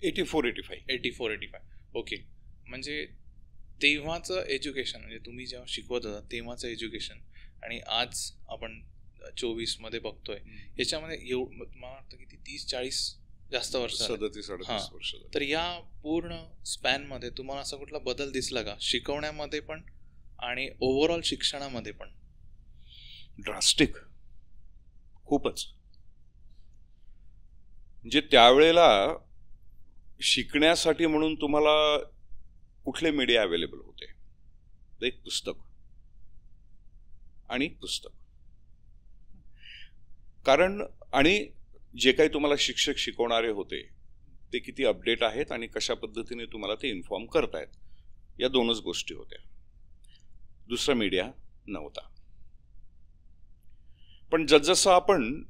84-85. Okay. म्हणजे तेव्हाचं education, म्हणजे तुम्ही जेव्हा शिकवत होता तेव्हाचं एज्युकेशन आणि आज आपण 24 मध्ये बघतोय, याच्यामध्ये मला वाटतं की 30-40 जास्त वर्ष, 37-38 वर्ष. तर या पूर्ण स्पॅन मध्ये तुम्हाला असा कुठला बदल दिसला का, शिकवण्यामध्ये पण आणि ओव्हरऑल शिक्षणामध्ये पण? ड्रास्टिक, खूपच. म्हणजे त्यावेळेला शिकण्यासाठी म्हणून तुम्हाला कुठले मीडिया अवेलेबल होते? एक पुस्तक आणि पुस्तक. कारण आणि जे काही तुम्हाला शिक्षक शिकवणारे होते ते किती अपडेट आहेत आणि कशा पद्धतीने तुम्हाला ते इन्फॉर्म करतायत, या दोनच गोष्टी होत्या. दुसरा मीडिया नव्हता. पण जसजसं आपण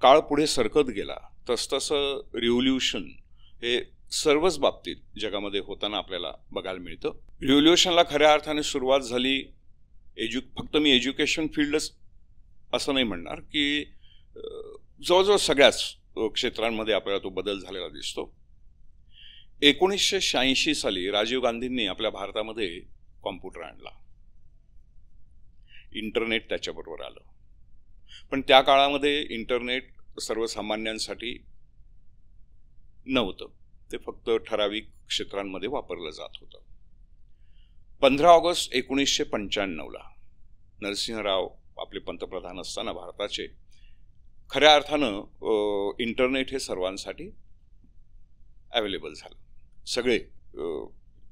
काळ पुढे सरकत गेला तसतसं रिव्होल्युशन हे सर्वच बाबतीत जगामध्ये होताना आपल्याला बघायला मिळतं. रिव्होल्युशनला खऱ्या अर्थाने सुरुवात झाली फक्त मी एज्युकेशन फील्डच असं नाही म्हणणार, की जवळजवळ सगळ्याच क्षेत्रांमध्ये आपल्याला तो बदल झालेला दिसतो. 1986 साली राजीव गांधींनी आपल्या भारतामध्ये कॉम्प्युटर आणला, इंटरनेट त्याच्याबरोबर आलं. पण त्या काळामध्ये इंटरनेट सर्वसामान्यांसाठी नव्हतं, ते फक्त ठराविक क्षेत्रांमध्ये वापरलं जात होतं. 15 ऑगस्ट 1995 नरसिंहराव आपले पंतप्रधान असताना भारताचे, खऱ्या अर्थानं इंटरनेट हे सर्वांसाठी अवेलेबल झालं. सगळे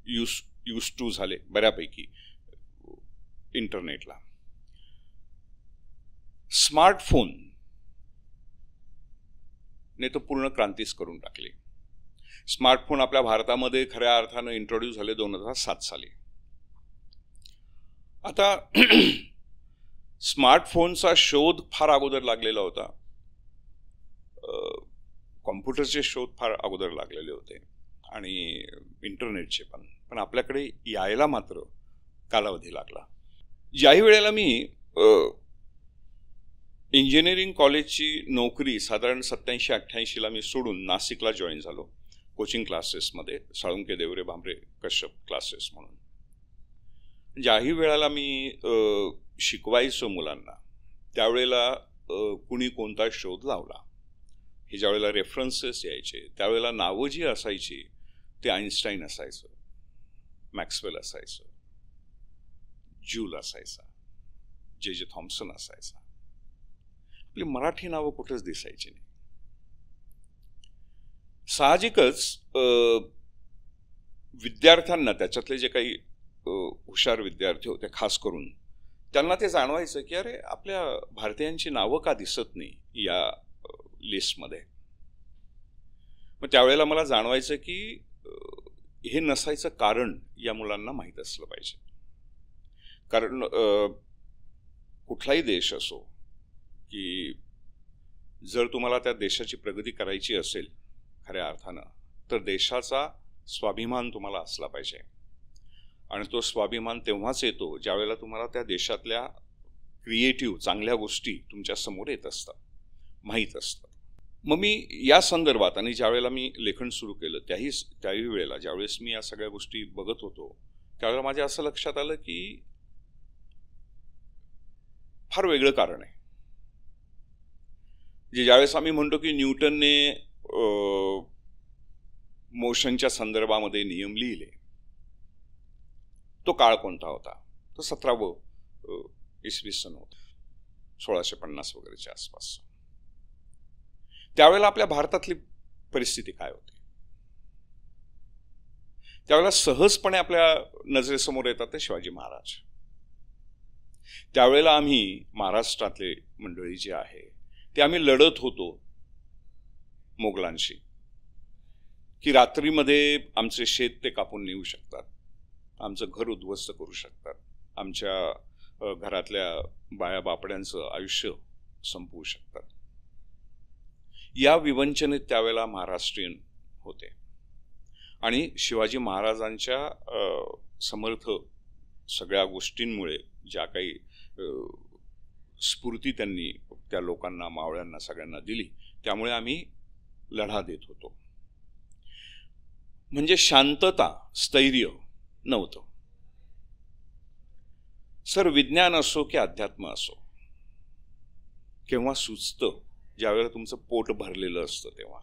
यूज टू झाले बऱ्यापैकी इंटरनेटला. स्मार्टफोन ने तर पूर्ण क्रांतीच करून टाकली. स्मार्टफोन आपल्या भारतामध्ये खऱ्या अर्थानं इंट्रोड्यूस झाले 2007 साली. आता स्मार्टफोनचा शोध फार अगोदर लागलेला होता, कॉम्प्युटरचे शोध फार अगोदर लागलेले होते आणि इंटरनेटचे पण आपल्याकडे यायला मात्र कालावधी लागला. ज्याही वेळेला मी इंजिनिअरिंग कॉलेजची नोकरी साधारण 87-88 मी सोडून नाशिकला जॉईन झालो कोचिंग क्लासेसमध्ये, साळुंके, देवरे, भांबरे, कश्यप क्लासेस म्हणून. ज्याही वेळेला मी शिकवायचो मुलांना, त्यावेळेला कुणी कोणता शोध लावला हे ज्यावेळेला रेफरन्सेस यायचे, त्यावेळेला नावं जी असायची ते आईन्स्टाईन असायचं, मॅक्सवेल असायचं, ज्यूल असायचा, जे थॉम्सन असायचा. आपली मराठी नावं कुठेच दिसायची नाही. साहजिकच विद्यार्थ्यांना, त्याच्यातले जे काही हुशार विद्यार्थी होते खास करून, त्यांना ते जाणवायचं की अरे आपल्या भारतीयांची नावं का दिसत नाही या लिस्टमध्ये. मग त्यावेळेला मला जाणवायचं की हे नसायचं कारण या मुलांना माहीत असलं पाहिजे. कारण कुठलाही देश असो, की जर तुम्हाला त्या देशाची प्रगती करायची असेल खऱ्या अर्थानं, तर देशाचा स्वाभिमान तुम्हाला असला पाहिजे. आणि तो स्वाभिमान तेव्हाच येतो ज्यावेळेला तुम्हाला त्या देशातल्या क्रिएटिव्ह चांगल्या गोष्टी तुमच्या समोर येत असतात, माहीत असतात. मग मी या संदर्भात, आणि ज्यावेळेला मी लेखन सुरू केलं त्याही वेळेला ज्यावेळेस मी या सगळ्या गोष्टी बघत होतो, त्यावेळेला माझ्या असं लक्षात आलं की फार वेगळं कारण आहे. ज्यावेळेस आम्ही म्हणतो की न्यूटनने मोशनच्या संदर्भामध्ये नियम लिहिले, तो काळ कोणता होता? तो 17वे इसवी सन होता, 1650 वगैरेच्या आसपास. त्यावेळेला आपल्या भारतातली परिस्थिती काय होती? त्यावेळेला सहजपणे आपल्या नजरेसमोर येतात ते शिवाजी महाराज. त्यावेळेला आम्ही महाराष्ट्रातले मंडळी जे आहे ते आम्ही लढत होतो मोगलांशी, की रात्रीमध्ये आमचे शेत ते कापून नेऊ शकतात, आमचं घर उद्ध्वस्त करू शकतात, आमच्या घरातल्या बाया बापड्यांचं आयुष्य संपवू शकतात. या विवंचनेत त्यावेळेला महाराष्ट्रीयन होते. आणि शिवाजी महाराजांच्या समर्थ सगळ्या गोष्टींमुळे ज्या काही स्फूर्ती त्यांनी त्या लोकांना, मावळ्यांना, सगळ्यांना दिली, त्यामुळे आम्ही लढा देत होतो. म्हणजे शांतता, स्थैर्य नव्हतं. सर, विज्ञान असो की अध्यात्म असो, केव्हा सुचतं? ज्यावेळेला तुमचं पोट भरलेलं असतं तेव्हा.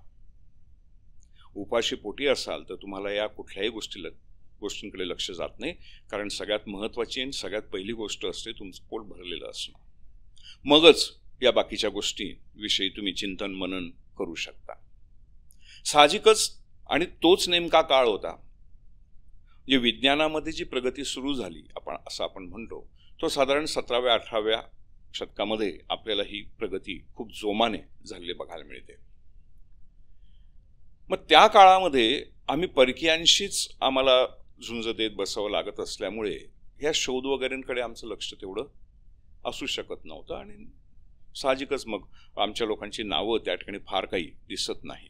उपाशी पोटी असाल तर तुम्हाला या कुठल्याही गोष्टींकडे लक्ष जात नाही, कारण सगळ्यात महत्त्वाची आणि सगळ्यात पहिली गोष्ट असते तुमचं पोट भरलेलं असणं. मगच या बाकीच्या गोष्टींविषयी तुम्ही चिंतन मनन करू शकता. साहजिकच, आणि तोच नेमका काळ होता जे विज्ञानामध्ये जी प्रगती सुरू झाली असं आपण म्हणतो, तो साधारण 17व्या-18व्या शतकामध्ये आपल्याला ही प्रगती खूप जोमाने झालेली बघायला मिळते. मग त्या काळामध्ये आम्ही परकीयांशीच आम्हाला झुंज देत बसावं लागत असल्यामुळे ह्या शोध वगैरेंकडे आमचं लक्ष तेवढं असू शकत नव्हतं, आणि साहजिकच मग आमच्या लोकांची नावं त्या ठिकाणी फार काही दिसत नाहीत.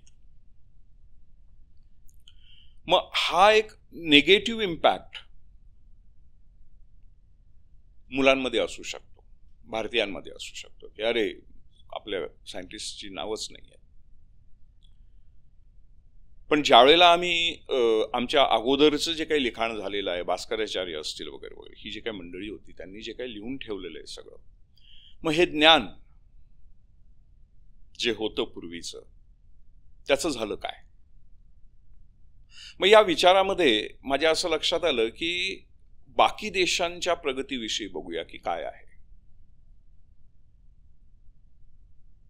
मग हा एक निगेटिव्ह इम्पॅक्ट मुलांमध्ये असू शकतो, भारतीयांमध्ये असू शकतो, की अरे आपल्या सायंटिस्टची नावच नाही आहे. पण ज्यावेळेला आम्ही आमच्या अगोदरचं जे काही लिखाण झालेलं आहे, भास्कराचार्य असतील वगैरे वगैरे, ही जी काही मंडळी होती त्यांनी जे काही लिहून ठेवलेलं आहे सगळं, मग हे ज्ञान जे होतं पूर्वीचं त्याचं झालं काय? मग या विचारामध्ये माझ्या असं लक्षात आलं की बाकी देशांच्या प्रगतीविषयी बघूया की काय आहे.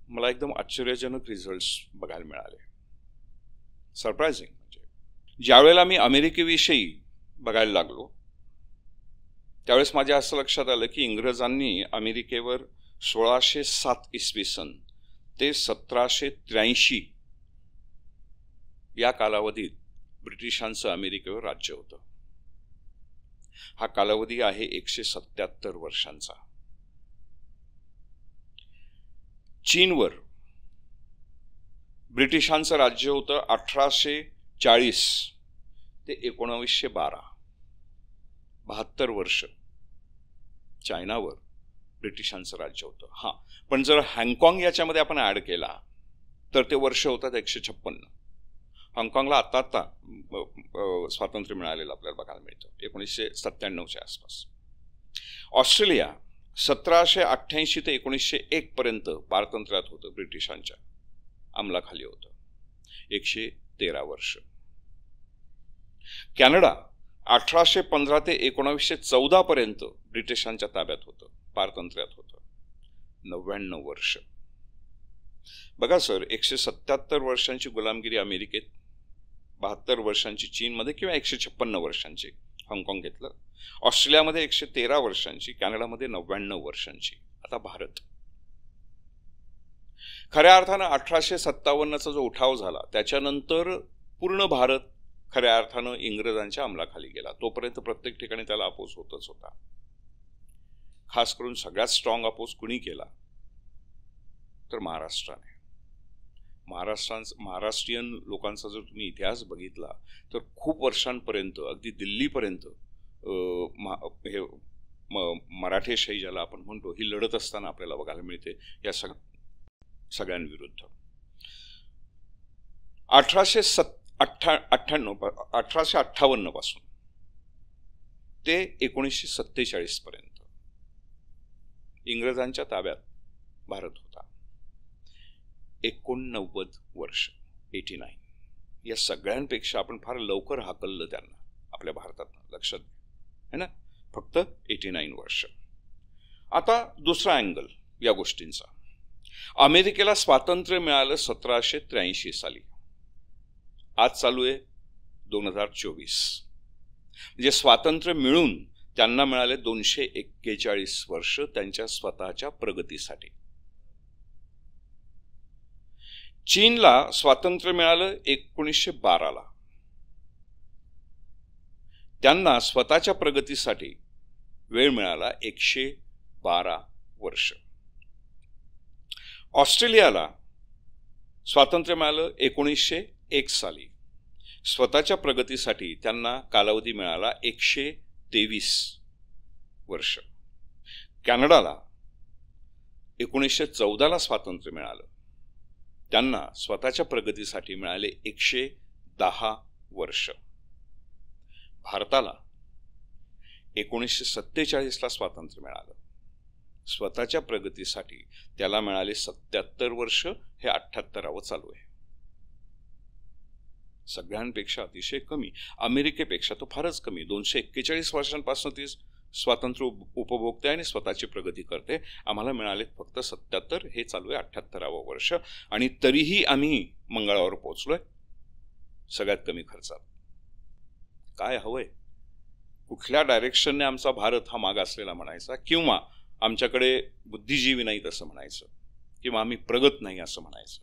मला एकदम आश्चर्यजनक रिझल्ट्स बघायला मिळाले, सरप्रायझिंग. म्हणजे ज्यावेळेला मी अमेरिकेविषयी बघायला लागलो त्यावेळेस माझ्या असं लक्षात आलं की इंग्रजांनी अमेरिकेवर 1607 इसवी सन ते 1783 या कालावधीत ब्रिटिशांचं अमेरिकेवर राज्य होतं. हा कालावधी आहे 177 वर्षांचा. चीनवर ब्रिटिशांचं राज्य होतं 1840 ते 1912, 72 वर्ष चायनावर ब्रिटिशांचं राज्य होतं. हां, पण जर हाँगकाँग याच्यामध्ये आपण ऍड केला तर ते वर्ष होतात 156. हाँगकाँगला आता स्वातंत्र्य मिळालेलं आपल्याला बघायला मिळतं 1997च्या आसपास. ऑस्ट्रेलिया 1788 ते 1901 पर्यंत पारतंत्र्यात होतं, ब्रिटिशांच्या अंमलाखाली होतं, 113 वर्ष. कॅनडा 1815 ते 1914 पर्यंत ब्रिटिशांच्या ताब्यात होतं, पारतंत्र्यात होतं, 99 वर्ष. बघा सर, 177 वर्षांची गुलामगिरी अमेरिकेत, 72 वर्षांची चीनमध्ये, किंवा 156 वर्षांची हाँगकाँग घेतलं, ऑस्ट्रेलियामध्ये 113 वर्षांची, कॅनडामध्ये 99 वर्षांची. आता भारत, खऱ्या अर्थानं 1857चा जो उठाव झाला त्याच्यानंतर पूर्ण भारत खऱ्या अर्थानं इंग्रजांच्या अंमलाखाली गेला. तोपर्यंत प्रत्येक ठिकाणी त्याला अपोज होतच होता. खास करून सगळ्यात स्ट्रॉंग अपोज कुणी केला तर महाराष्ट्राने. महाराष्ट्रीयन लोकांचा जर तुम्ही इतिहास बघितला तर खूप वर्षांपर्यंत, अगदी दिल्लीपर्यंत हे मराठेशाही ज्याला आपण म्हणतो, ही लढत असताना आपल्याला बघायला मिळते या सगळ्यांविरुद्ध. 1858 पासून ते 1947 पर्यंत इंग्रजांच्या ताब्यात भारत होता. 89 वर्ष, 89. या सगळ्यांपेक्षा आपण फार लवकर हाकललं त्यांना आपल्या भारतात, लक्षात आहे ना, फक्त 89 वर्ष. आता दुसरा अँगल या गोष्टींचा. अमेरिकेला स्वातंत्र्य मिळालं 1783 साली. आज चालू आहे 2024. म्हणजे स्वातंत्र्य मिळून त्यांना मिळाले 241 वर्ष त्यांच्या स्वतःच्या प्रगतीसाठी. चीनला स्वातंत्र्य मिळालं 1912ला. त्यांना स्वतःच्या प्रगतीसाठी वेळ मिळाला 112 वर्ष. ऑस्ट्रेलियाला स्वातंत्र्य मिळालं 1901 साली. स्वतःच्या प्रगतीसाठी त्यांना कालावधी मिळाला 123 वर्ष. कॅनडाला 1914ला स्वातंत्र्य मिळालं. त्यांना स्वतःच्या प्रगतीसाठी मिळाले 110 वर्ष. भारताला 1947ला स्वातंत्र्य मिळालं. स्वतःच्या प्रगतीसाठी त्याला मिळाले 77 वर्ष. हे 78वं चालू आहे. सगळ्यांपेक्षा अतिशय कमी. अमेरिकेपेक्षा तो फारच कमी. 241 वर्षांपासून ती स्वातंत्र्य उपभोगते आणि स्वतःची प्रगती करते. आम्हाला मिळाले फक्त 77. हे चालू आहे 78वं वर्ष. आणि तरीही आम्ही मंगळावर पोहोचलोय सगळ्यात कमी खर्चात. काय हवंय? कुठल्या डायरेक्शनने आमचा भारत हा मागासलेला म्हणायचा, किंवा आमच्याकडे बुद्धिजीवी नाहीत असं म्हणायचं, किंवा आम्ही प्रगत नाही असं म्हणायचं?